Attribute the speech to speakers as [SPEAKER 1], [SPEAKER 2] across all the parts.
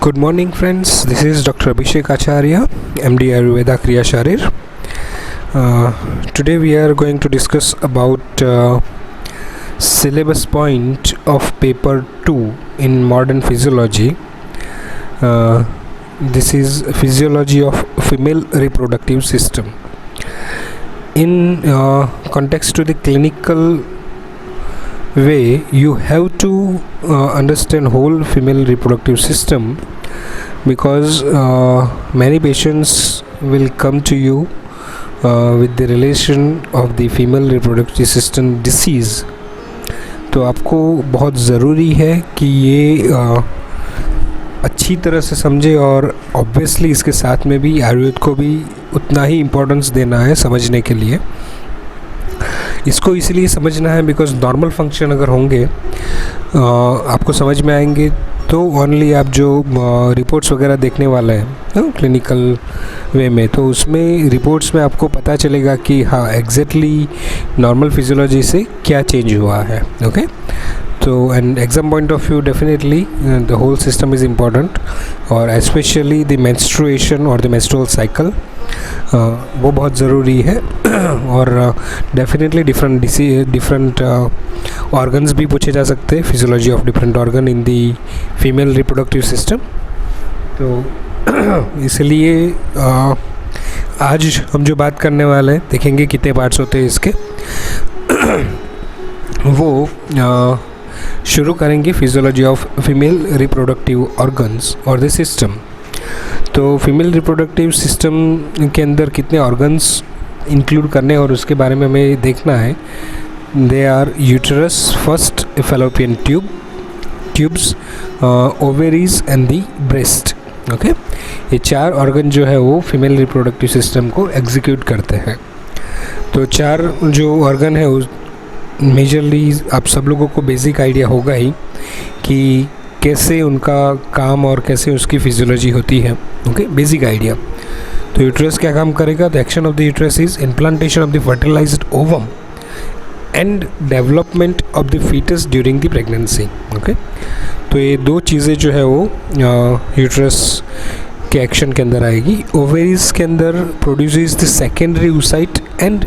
[SPEAKER 1] Good morning, friends. This is Dr. Abhishek Acharya, MD Ayurveda Kriya Sharir. Today we are going to discuss about syllabus point of paper 2 in modern physiology. This is physiology of female reproductive system. In context to the clinical way, you have to understand whole female reproductive system, because many patients will come to you with the relation of the female reproductive system disease. तो आपको बहुत ज़रूरी है कि ये अच्छी तरह से समझे, और ऑब्वियसली इसके साथ में भी आयुर्वेद को भी उतना ही इम्पोर्टेंस देना है समझने के लिए। इसको इसलिए समझना है बिकॉज नॉर्मल फंक्शन अगर होंगे आपको समझ में आएंगे, तो ओनली आप जो रिपोर्ट्स वगैरह देखने वाले हैं क्लिनिकल वे में, तो उसमें रिपोर्ट्स में आपको पता चलेगा कि हाँ एग्जैक्टली नॉर्मल फिजियोलॉजी से क्या चेंज हुआ है। ओके, तो and exam point of view definitely the whole system is important, और स्पेशली द मेंस्ट्रुएशन और द मेंस्ट्रुअल साइकिल वो बहुत ज़रूरी है। और डेफिनेटली डिफरेंट ऑर्गन्स भी पूछे जा सकते हैं, physiology of different organ in the female reproductive system. तो इसलिए आज हम जो बात करने वाले हैं, देखेंगे कितने पार्ट्स होते हैं इसके। वो शुरू करेंगे physiology of female reproductive organs और द सिस्टम। तो फीमेल रिप्रोडक्टिव सिस्टम के अंदर कितने ऑर्गन्स इंक्लूड करने और उसके बारे में हमें देखना है। They are uterus, first fallopian tubes, ovaries and the breast. Okay, ये चार ऑर्गन जो है वो फीमेल रिप्रोडक्टिव सिस्टम को एग्जीक्यूट करते हैं। तो चार जो ऑर्गन है उस मेजरली आप सब लोगों को बेसिक आइडिया होगा ही कि कैसे उनका काम और कैसे उसकी फिजियोलॉजी होती है। Okay, basic idea. तो यूट्रस क्या काम करेगा? The action of the uterus is implantation of the fertilised ovum and development of the foetus during the pregnancy. Okay, तो ये दो चीज़ें जो है वो यूट्रस के एक्शन के अंदर आएगी। ओवेरीज के अंदर produces the secondary oocyte and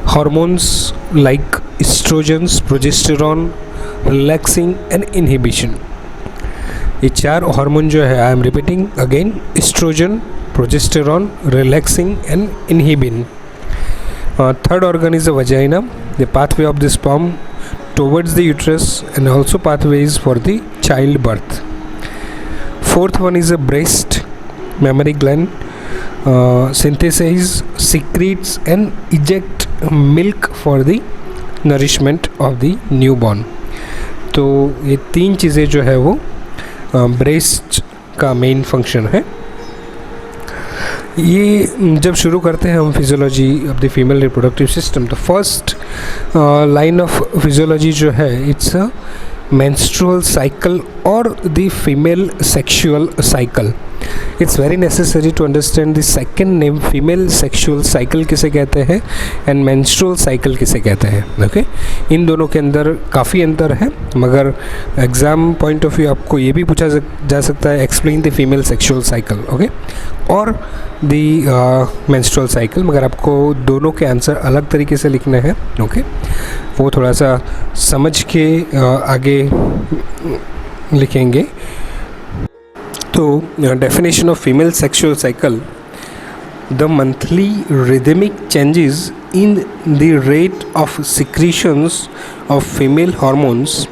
[SPEAKER 1] hormones like estrogens, progesterone, relaxing and inhibition. ये चार हार्मोन जो है, I am repeating again, estrogen, progesterone, relaxing and inhibin. Third organ is the vagina, the pathway of the sperm towards the uterus and also pathways for the child birth. Fourth one is a breast, mammary gland, synthesize, secretes and eject milk for the nourishment of the newborn. तो ये तीन चीज़ें जो है वो breast का main function है। ये जब शुरू करते हैं हम physiology of the female reproductive system, तो फर्स्ट लाइन ऑफ फिजियोलॉजी जो है it's a menstrual cycle or the female sexual cycle. It's very necessary to understand the second name, female sexual cycle किसे कहते हैं and menstrual cycle किसे कहते हैं। Okay, इन दोनों के अंदर काफ़ी अंतर है, मगर एग्ज़ाम पॉइंट ऑफ व्यू आपको ये भी पूछा जा सकता है, explain the female sexual cycle, okay, और द मेंस्ट्रुअल साइकिल, मगर आपको दोनों के आंसर अलग तरीके से लिखने हैं। ओके, वो थोड़ा सा समझ के आगे लिखेंगे। तो definition of female sexual cycle, the monthly rhythmic changes in the rate of secretions of female hormones.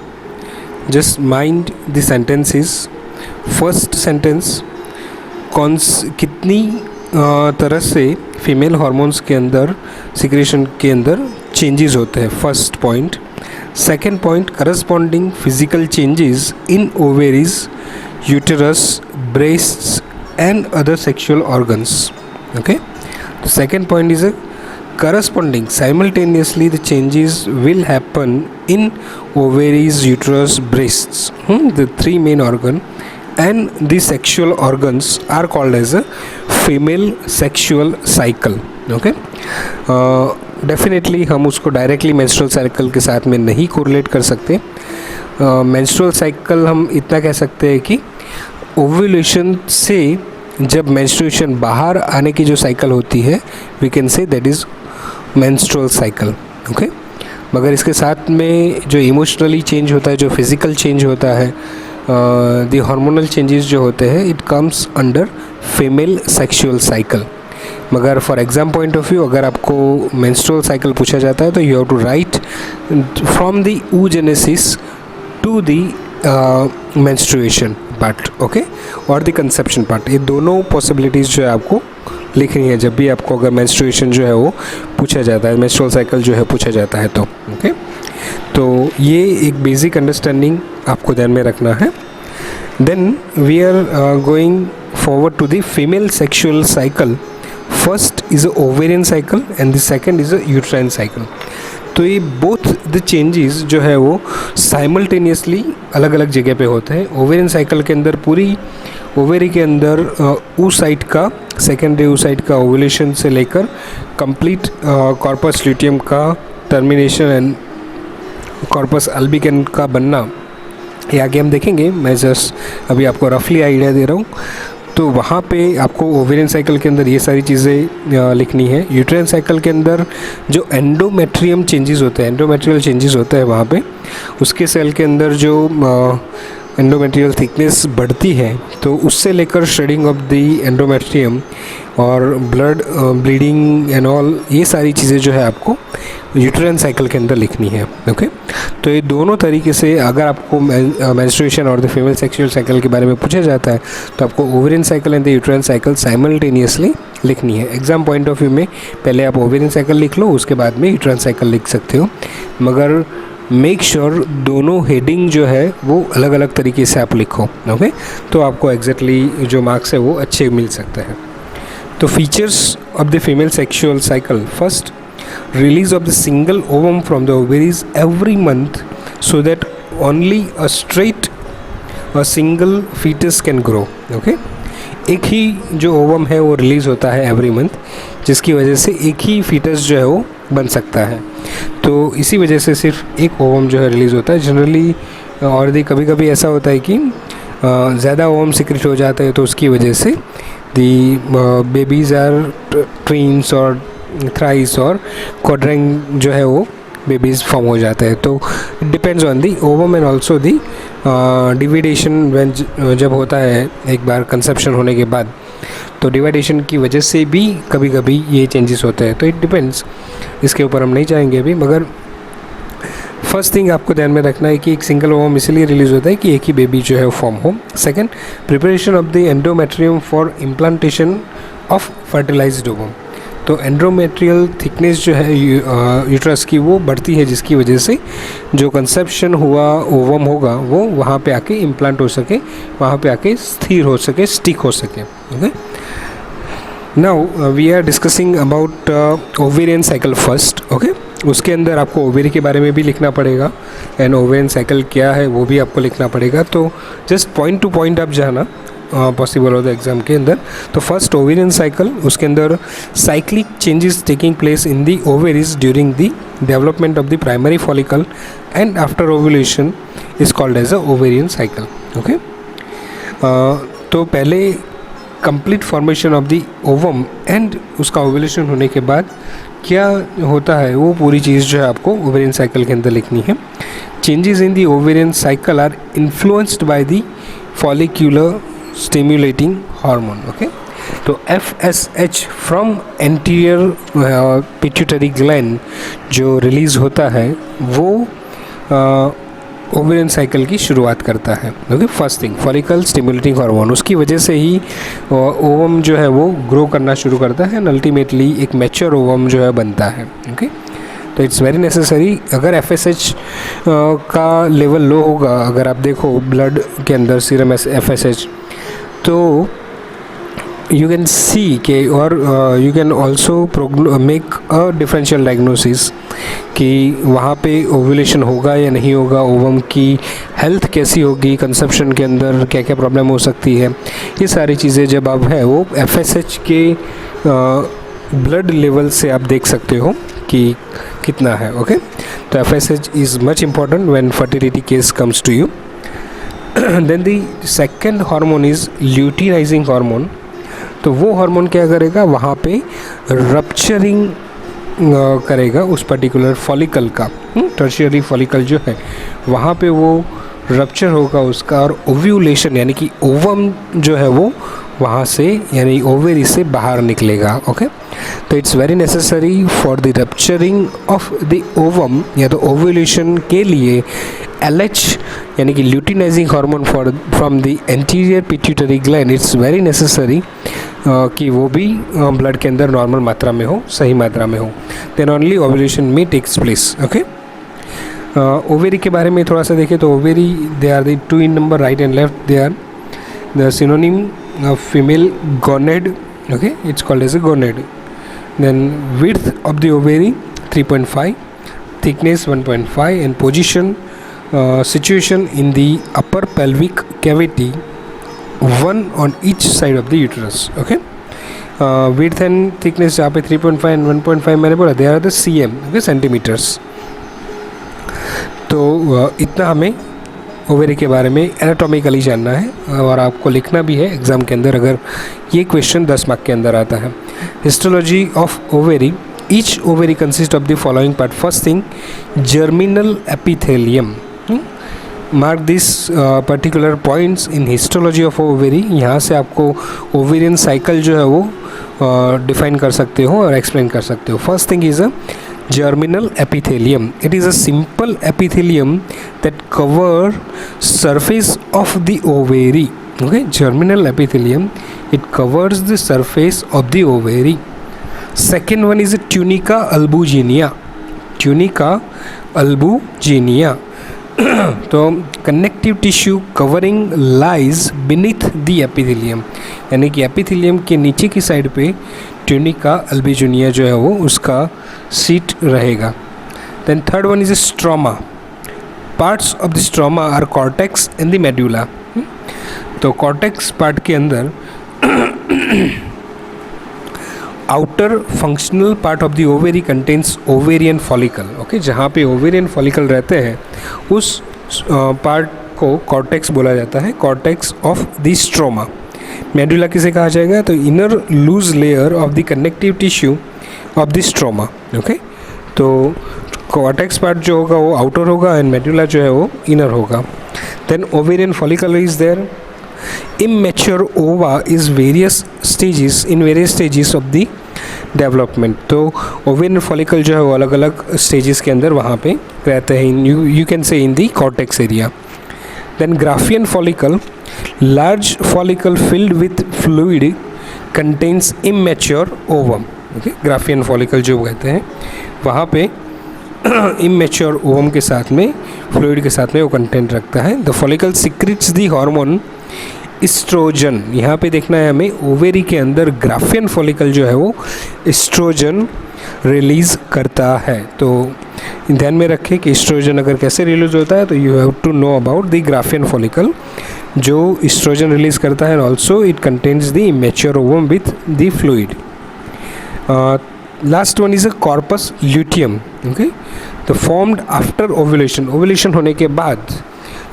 [SPEAKER 1] Just mind the sentences. First sentence, कितनी तरह से फीमेल हार्मोन्स के अंदर सिक्रेशन के अंदर चेंजेस होते हैं, first point. Second point, corresponding physical changes in ovaries, uterus, breasts and other sexual organs. Okay, the second point is a corresponding simultaneously the changes will happen in ovaries, uterus, breasts, the three main organ, and the sexual organs are called as a female sexual cycle. Okay, definitely हम उसको directly menstrual cycle के साथ में नहीं correlate कर सकते। Menstrual cycle हम इतना कह सकते हैं कि ओव्यूलेशन से जब मेंस्ट्रुएशन बाहर आने की जो साइकिल होती है, we can say that is menstrual cycle, okay. मगर इसके साथ में जो इमोशनली चेंज होता है, जो फिज़िकल चेंज होता है, द हार्मोनल चेंजेस जो होते हैं, it comes under female sexual cycle. मगर for exam point of view अगर आपको मेंस्ट्रुअल साइकिल पूछा जाता है तो you have to write from the oogenesis to the menstruation part, okay, और द कंसेप्शन पार्ट। ये दोनों पॉसिबिलिटीज़ जो है आपको लिखनी है जब भी आपको अगर मेंस्ट्रुएशन जो है वो पूछा जाता है, मेंस्ट्रुअल साइकिल जो है पूछा जाता है तो, ओके। तो ये एक बेसिक अंडरस्टैंडिंग आपको ध्यान में रखना है। Then we are going forward to the female sexual cycle. First is a ovarian cycle and the second is a uterine cycle. तो ये बोथ द चेंजेस जो है वो साइमल्टेनियसली अलग अलग जगह पे होते हैं। ओवेरियन साइकिल के अंदर पूरी ओवेरी के अंदर oocyte का, सेकेंडरी oocyte का ओवुलेशन से लेकर कंप्लीट कॉर्पस ल्यूटियम का टर्मिनेशन एंड कॉर्पस अल्बिकन का बनना, ये आगे हम देखेंगे। मैं जस्ट अभी आपको रफली आइडिया दे रहा हूँ। तो वहाँ पे आपको ओवेरियन साइकिल के अंदर ये सारी चीज़ें लिखनी है। यूट्राइन साइकिल के अंदर जो एंडोमेट्रियम चेंजेस होते हैं, एंडोमेट्रियल चेंजेस होते हैं वहाँ पे, उसके सेल के अंदर जो एंडोमेट्रियल थिकनेस बढ़ती है, तो उससे लेकर शेडिंग ऑफ द एंडोमेट्रियम और ब्लीडिंग एंड ऑल, ये सारी चीज़ें जो है आपको यूट्राइन साइकिल के अंदर लिखनी है, ओके। तो ये दोनों तरीके से अगर आपको मेंस्ट्रुएशन और द फीमेल सेक्सुअल साइकिल के बारे में पूछा जाता है तो आपको ovarian cycle and the uterine cycle simultaneously लिखनी है। एग्जाम पॉइंट ऑफ व्यू में पहले आप ओवेरियन साइकिल लिख लो, उसके बाद में यूट्राइन साइकिल लिख सकते हो, मगर मेक श्योर दोनों हेडिंग जो है वो अलग अलग तरीके से आप लिखो, ओके। तो आपको एग्जैक्टली जो मार्क्स है वो अच्छे मिल सकते हैं। तो features of the female sexual cycle, first, release of the single ovum from the ovaries every month so that only a single fetus can grow, okay। एक ही जो ओवम है वो रिलीज़ होता है एवरी मंथ, जिसकी वजह से एक ही फीटस जो है वो बन सकता है। तो इसी वजह से सिर्फ एक ओवम जो है रिलीज़ होता है जनरली। और भी कभी कभी ऐसा होता है कि ज़्यादा ओवम सिक्रेट हो जाता है, तो उसकी वजह से दी बेबीज़ आर ट्विंस और थ्राइस और क्वाड्रेंग जो है वो बेबीज़ फॉर्म हो जाते हैं। तो it depends on the ovum and also the division when जब होता है एक बार कंसेप्शन होने के बाद, तो डिवाइडेशन की वजह से भी कभी कभी ये चेंजेस होते हैं। तो इट डिपेंड्स, इसके ऊपर हम नहीं जाएंगे अभी। मगर फर्स्ट थिंग आपको ध्यान में रखना है कि एक सिंगल ओवम इसलिए रिलीज़ होता है कि एक ही बेबी जो है फॉर्म हो। Second, preparation of the endometrium for implantation of fertilised ovum. तो एंडोमेट्रियल थिकनेस जो है यूट्रस की वो बढ़ती है, जिसकी वजह से जो कंसेप्शन हुआ ओवम होगा वो वहाँ पे आके इम्प्लांट हो सके, वहाँ पे आके स्थिर हो सके, स्टिक हो सके, okay. Now we are discussing about ovarian cycle first, okay. उसके अंदर आपको ओवेरी के बारे में भी लिखना पड़ेगा एंड ओवेरियन साइकिल क्या है वो भी आपको लिखना पड़ेगा। तो जस्ट पॉइंट टू पॉइंट आप जाना पॉसिबल होता है एग्जाम के अंदर। तो फर्स्ट ओवेरियन साइकिल, उसके अंदर cyclic changes taking place in the ovaries during the development of the primary follicle and after ovulation is called as a ovarian cycle, okay. तो पहले complete formation of the ovum and उसका ovulation होने के बाद क्या होता है वो पूरी चीज़ जो है आपको ओवेरियन साइकिल के अंदर लिखनी है। Changes in the ovarian cycle are influenced by the follicular stimulating hormone, okay. तो FSH from anterior pituitary gland जो रिलीज़ होता है वो ओवेरियन साइकिल की शुरुआत करता है, ओके। First thing, follicle stimulating hormone, उसकी वजह से ही ओवम जो है वो ग्रो करना शुरू करता है एंड अल्टीमेटली एक मैच्योर ओवम जो है बनता है, ओके। तो इट्स वेरी नेसेसरी। अगर FSH का लेवल लो होगा, अगर आप देखो ब्लड के अंदर सीरम FSH, तो you can see के और you can also make a differential diagnosis कि वहाँ पे ओव्यूलेशन होगा या नहीं होगा, ओवम की हेल्थ कैसी होगी, कंसेप्शन के अंदर क्या क्या प्रॉब्लम हो सकती है, ये सारी चीज़ें जब आप है वो FSH के ब्लड लेवल से आप देख सकते हो कि कितना है, ओके। तो FSH is much important when fertility case comes to you. Then the second hormone is luteinising hormone. तो वो हार्मोन क्या करेगा, वहाँ पे रप्चरिंग करेगा उस पर्टिकुलर फॉलिकल का, टर्शियरी फॉलिकल जो है वहाँ पे वो रप्चर होगा उसका, और ओव्यूलेशन यानी कि ओवम जो है वो वहाँ से यानी ओवेरी से बाहर निकलेगा। ओके, तो it's very necessary for the rupturing of the ovum या तो ओव्यूलेशन के लिए LH यानी कि luteinizing hormone from the anterior pituitary gland, it's very necessary कि वो भी ब्लड के अंदर नॉर्मल मात्रा में हो, सही मात्रा में हो, देन ओनली ओव्यूलेशन में टेक्स प्लेस। ओके, ओवेरी के बारे में थोड़ा सा देखें तो ovary they are the 2 in number, right and left, they are the synonym of female gonad. Okay, it's called as a gonad. Then width of the ovary 3.5, thickness 1.5, and position situation in the upper pelvic cavity, one on each side of the uterus. Okay, width and thickness जहाँ पे 3.5 and 1.5 मैंने बोला, they are the cm, okay, centimeters. तो इतना हमें ovary के बारे में एनाटॉमिकली जानना है और आपको लिखना भी है एग्ज़ाम के अंदर अगर ये क्वेश्चन 10 मार्क के अंदर आता है। Histology of ovary, each ovary consist of the following part. First thing, germinal epithelium. Mark this particular points in histology of ovary. यहाँ से आपको ओवेरियन साइकिल जो है वो डिफाइन कर सकते हो और एक्सप्लेन कर सकते हो। First thing is a germinal epithelium. It is a simple epithelium that cover surface of the ovary. Okay, germinal epithelium, it covers the surface of the ovary. Second one is a tunica albuginea. Tunica albuginea. तो connective tissue covering lies beneath the epithelium, यानी कि epithelium के नीचे की side पे tunica अल्बुजिनिया जो है वो उसका सीट रहेगा। Then third one is a stroma. Parts of the stroma are cortex and the medulla. तो कॉर्टेक्स पार्ट के अंदर outer functional part of the ovary contains ovarian follicle. Okay, जहाँ पे ओवेरियन फॉलिकल रहते हैं उस पार्ट को कॉर्टेक्स बोला जाता है, cortex of the stroma. Medulla किसे कहा जाएगा, तो inner loose layer of the connective tissue of the stroma. Okay, तो कॉर्टेक्स पार्ट जो होगा वो आउटर होगा एंड मेडुला जो है वो इनर होगा। Then ovarian follicle is there. Immature ova is various stages of the development. तो ओवेरियन फॉलिकल जो है वो अलग अलग स्टेजेस के अंदर वहाँ पे रहते हैं, you can say in the cortex area. Then Graafian follicle, large follicle filled with fluid contains immature ovum. Okay, Graafian follicle जो कहते हैं वहाँ पे immature ovum के साथ में फ्लूइड के साथ में वो कंटेंट रखता है। The follicle secretes the hormone estrogen. यहाँ पे देखना है हमें ओवेरी के अंदर ग्राफियन फॉलिकल जो है वो एस्ट्रोजन रिलीज़ करता है। तो ध्यान में रखें कि एस्ट्रोजन अगर कैसे रिलीज होता है तो you have to know about the Graafian follicle जो एस्ट्रोजन रिलीज करता है, also it contains the immature ovum with the fluid. Last one is a corpus luteum. Okay, तो फॉर्म्ड आफ्टर ओव्यूलेशन। ओव्यूलेशन होने के बाद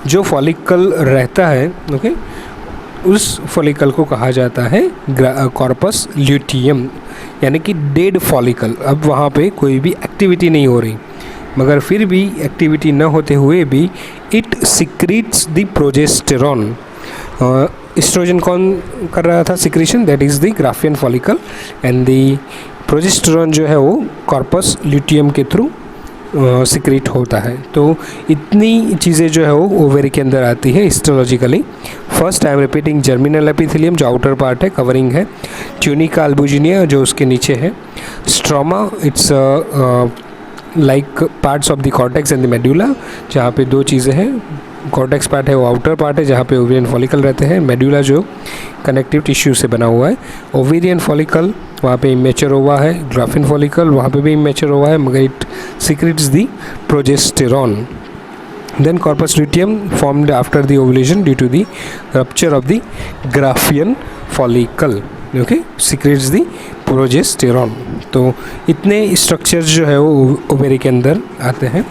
[SPEAKER 1] जो फॉलिकल रहता है, ओके, उस फॉलिकल को कहा जाता है कॉर्पस ल्यूटियम, यानी कि डेड फॉलिकल। अब वहाँ पे कोई भी एक्टिविटी नहीं हो रही, मगर फिर भी एक्टिविटी न होते हुए भी it secretes the progesterone. Estrogen कौन कर रहा था secretion, that is the Graafian follicle, and the progesterone जो है वो कॉर्पस ल्यूटियम के थ्रू सिक्रीट होता है। तो इतनी चीज़ें जो है वो ओवेरी के अंदर आती है histologically. First I am repeating, germinal epithelium जो आउटर पार्ट है, कवरिंग है, ट्यूनिका अल्बुजिनिया जो उसके नीचे है, stroma it's like parts of the cortex and the medulla, जहाँ पे दो चीज़ें हैं, कॉर्टेक्स पार्ट है वो आउटर पार्ट है जहाँ पे ओवेरियन फॉलिकल रहते हैं, मेडुला जो कनेक्टिव टिश्यू से बना हुआ है। ओवेरियन फॉलिकल वहाँ पे इमेच्योर ओवा है, ग्राफियन फॉलिकल वहाँ पे भी इमेच्योर ओवा है, मगर it secretes the progesterone. Then corpus luteum formed after the ovulation due to the rupture of the Graafian follicle, okay, secretes the progesterone. तो इतने स्ट्रक्चर्स जो है वो ओवेरी के अंदर आते हैं।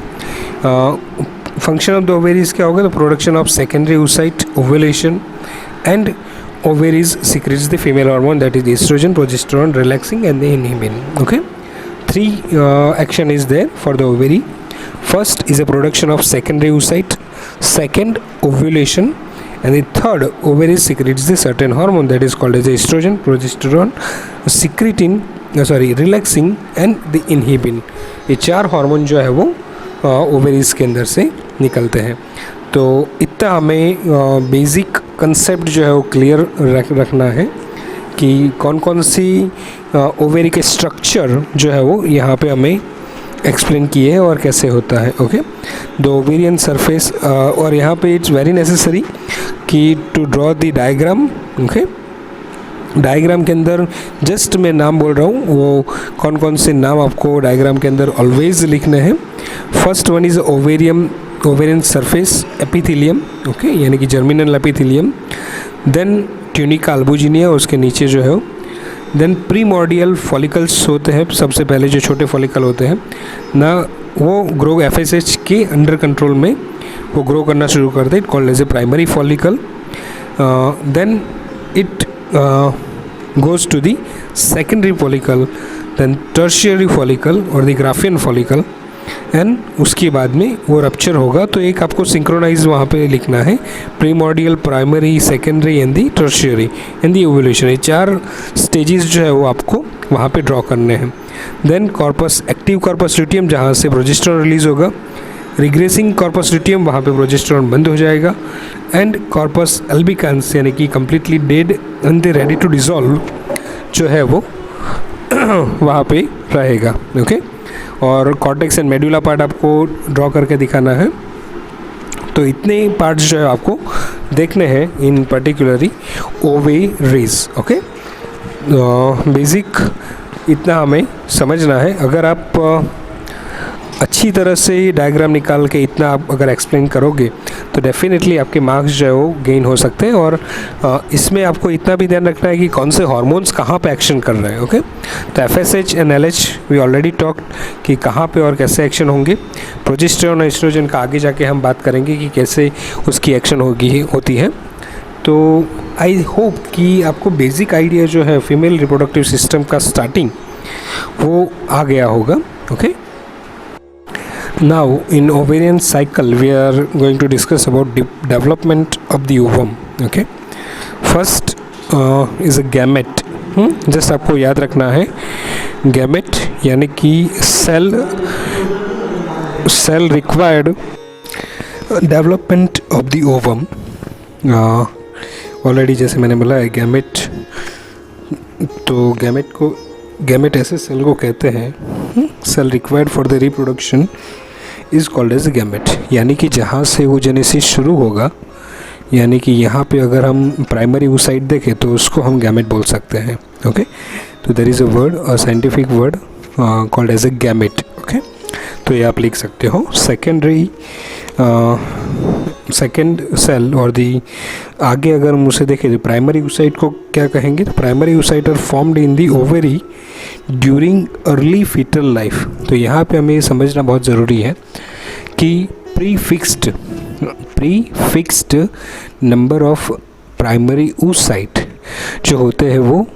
[SPEAKER 1] फंक्शन ऑफ द ओवेरीज क्या होगा? The production of secondary oocyte, ovulation and ovaries secretes the female hormone that is estrogen, progesterone, relaxing and the inhibin. Okay, three action is there for the ovary. First is a production of secondary oocyte, second ovulation, and the third ovaries secretes the certain hormone that is called as estrogen, progesterone, secretin relaxing and the inhibin. ये चार hormone जो है वो ovaries के अंदर से निकलते हैं. तो इतना हमें बेसिक कंसेप्ट जो है वो क्लियर रखना है कि कौन कौन सी ओवेरी के स्ट्रक्चर जो है वो यहाँ पे हमें एक्सप्लेन किए हैं और कैसे होता है. ओके, द ओवेरियन सरफेस, और यहाँ पे इट्स वेरी नेसेसरी कि to draw the diagram. Okay, diagram के अंदर जस्ट मैं नाम बोल रहा हूँ, वो कौन कौन से नाम आपको डायग्राम के अंदर ऑलवेज लिखने हैं. First one is ovarian surface epithelium. Okay, यानी कि जर्मिनल एपिथेलियम. देन ट्यूनिका अल्बुजिनिया, उसके नीचे जो है. देन प्रीमॉर्डियल फॉलिकल्स होते हैं, सबसे पहले जो छोटे फॉलिकल होते हैं ना, वो ग्रो एफएसएच के अंडर कंट्रोल में वो ग्रो करना शुरू करते हैं. It called as a primary follicle. Then it goes to the secondary follicle, then tertiary follicle और the Graafian follicle, एंड उसके बाद में वो रप्चर होगा. तो एक आपको सिंक्रोनाइज वहाँ पे लिखना है, primordial, primary, secondary and the tertiary and the ovulation. ये चार स्टेजेस जो है वो आपको वहाँ पे ड्रॉ करने हैं. Then corpus, active corpus luteum जहाँ से प्रोजेस्टेरोन रिलीज होगा. रिग्रेसिंग कॉर्पस ल्यूटियम, वहाँ पे प्रोजेस्टेरोन बंद हो जाएगा. एंड कॉर्पस अल्बिकांस यानी कि completely dead and ready to dissolve जो है वो वहाँ पे रहेगा. ओके, और कॉर्टेक्स एंड मेडुला पार्ट आपको ड्रॉ करके दिखाना है. तो इतने पार्ट्स जो है आपको देखने हैं in particularly ovaries. Okay, basic इतना हमें समझना है. अगर आप अच्छी तरह से डायग्राम निकाल के इतना आप अगर एक्सप्लेन करोगे तो डेफिनेटली आपके मार्क्स जो है वो गेन हो सकते हैं. और इसमें आपको इतना भी ध्यान रखना है कि कौन से हार्मोन्स कहाँ पे एक्शन कर रहे हैं. ओके, तो FSH and LH we already talked कि कहाँ पे और कैसे एक्शन होंगे. प्रोजेस्टेरोन और एस्ट्रोजन का आगे जाके हम बात करेंगे कि कैसे उसकी एक्शन होती है. तो आई होप कि आपको बेसिक आइडिया जो है फीमेल रिप्रोडक्टिव सिस्टम का स्टार्टिंग वो आ गया होगा. Okay, now in ovarian cycle we are going to discuss about development of the ovum. Okay, first is a gamete. just आपको याद रखना है gamete यानी कि cell required development of the ovum. Already जैसे मैंने बोला है gamete, तो gamete ऐसे सेल को कहते हैं, cell required for the reproduction is called as gamete. यानी कि जहाँ से वो जेनेसिस शुरू होगा, यानी कि यहाँ पे अगर हम प्राइमरी oocyte देखें तो उसको हम गैमेट बोल सकते हैं. ओके, तो there is a word, a scientific word called as a gamete. Okay, तो ये आप लिख सकते हो. सेकेंड सेल और दी आगे अगर हम उसे देखें तो प्राइमरी oocyte को क्या कहेंगे? तो primary oocyte are formed in the ovary during early fetal life. तो यहाँ पे हमें समझना बहुत ज़रूरी है कि prefixed number of primary oocyte जो होते हैं वो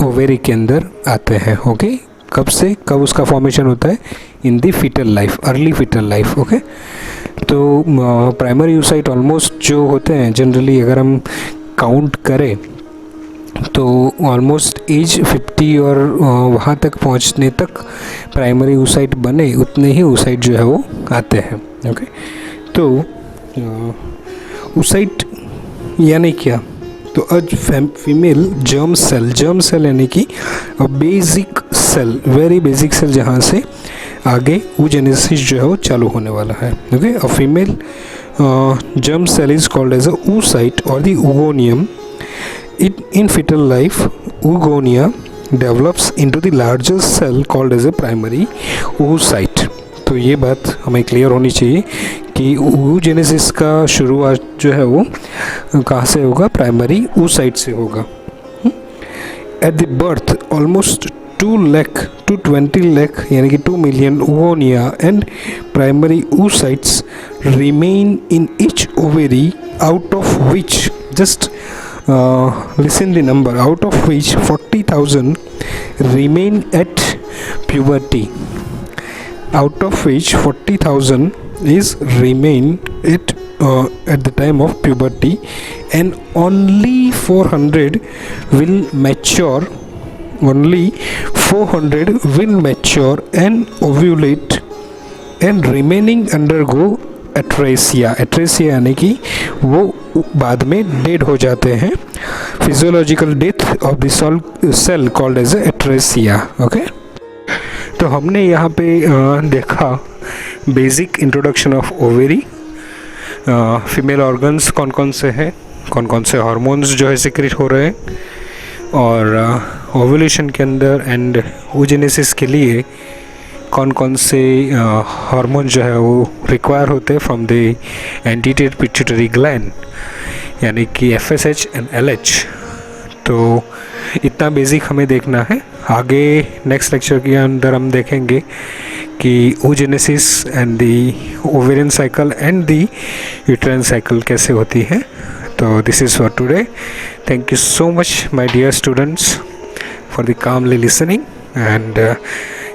[SPEAKER 1] ओवेरी के अंदर आते हैं. ओके, कब उसका फॉर्मेशन होता है? In the foetal life, early fetal life. Okay, तो प्राइमरी oocyte ऑलमोस्ट जो होते हैं जनरली अगर हम काउंट करें तो ऑलमोस्ट एज 50 और वहाँ तक पहुँचने तक प्राइमरी oocyte बने उतने ही oocyte जो है वो आते हैं. ओके, तो oocyte यानी क्या? तो आज फीमेल जर्म सेल यानी कि basic cell, very basic cell जहाँ से आगे oogenesis जो है वो चालू होने वाला है. Okay, a female germ cell is called as a oocyte or the oogonium. In fetal life, oogonia develops into the larger cell called as a primary oocyte. तो ये बात हमें क्लियर होनी चाहिए कि oogenesis का शुरुआत जो है वो कहाँ से होगा? प्राइमरी oocyte से होगा. At the birth, almost 2 lakh to 20 lakh यानी कि 2 million oogonia and primary oocytes remain in each ovary, out of which just listen the number, out of which 40,000 remain at puberty, out of which 40,000 is remain at the time of puberty, and only 400 will mature, only 400 will mature and ovulate, and remaining undergo atresia. Atresia यानी कि वो बाद में dead हो जाते हैं. Physiological death of the cell called as atresia. Okay, तो हमने यहाँ पे देखा basic introduction of ovary. Female organs कौन कौन से हैं, कौन कौन से हार्मोन्स जो है सिक्रेट हो रहे हैं, और ओव्यूलेशन के अंदर एंड oogenesis के लिए कौन कौन से हार्मोन जो है वो रिक्वायर होते हैं from the anterior pituitary gland, यानी कि FSH एंड LH. तो इतना बेसिक हमें देखना है. आगे नेक्स्ट लेक्चर के अंदर हम देखेंगे कि oogenesis and the ovarian cycle and the uterine cycle कैसे होती है. तो this is for today. Thank you so much my dear students for the calmly listening, and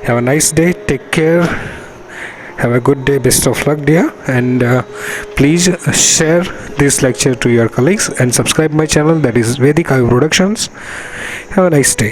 [SPEAKER 1] have a nice day. Take care, have a good day, best of luck dear, and please share this lecture to your colleagues and subscribe my channel, that is Vedic Ayur Productions. Have a nice day.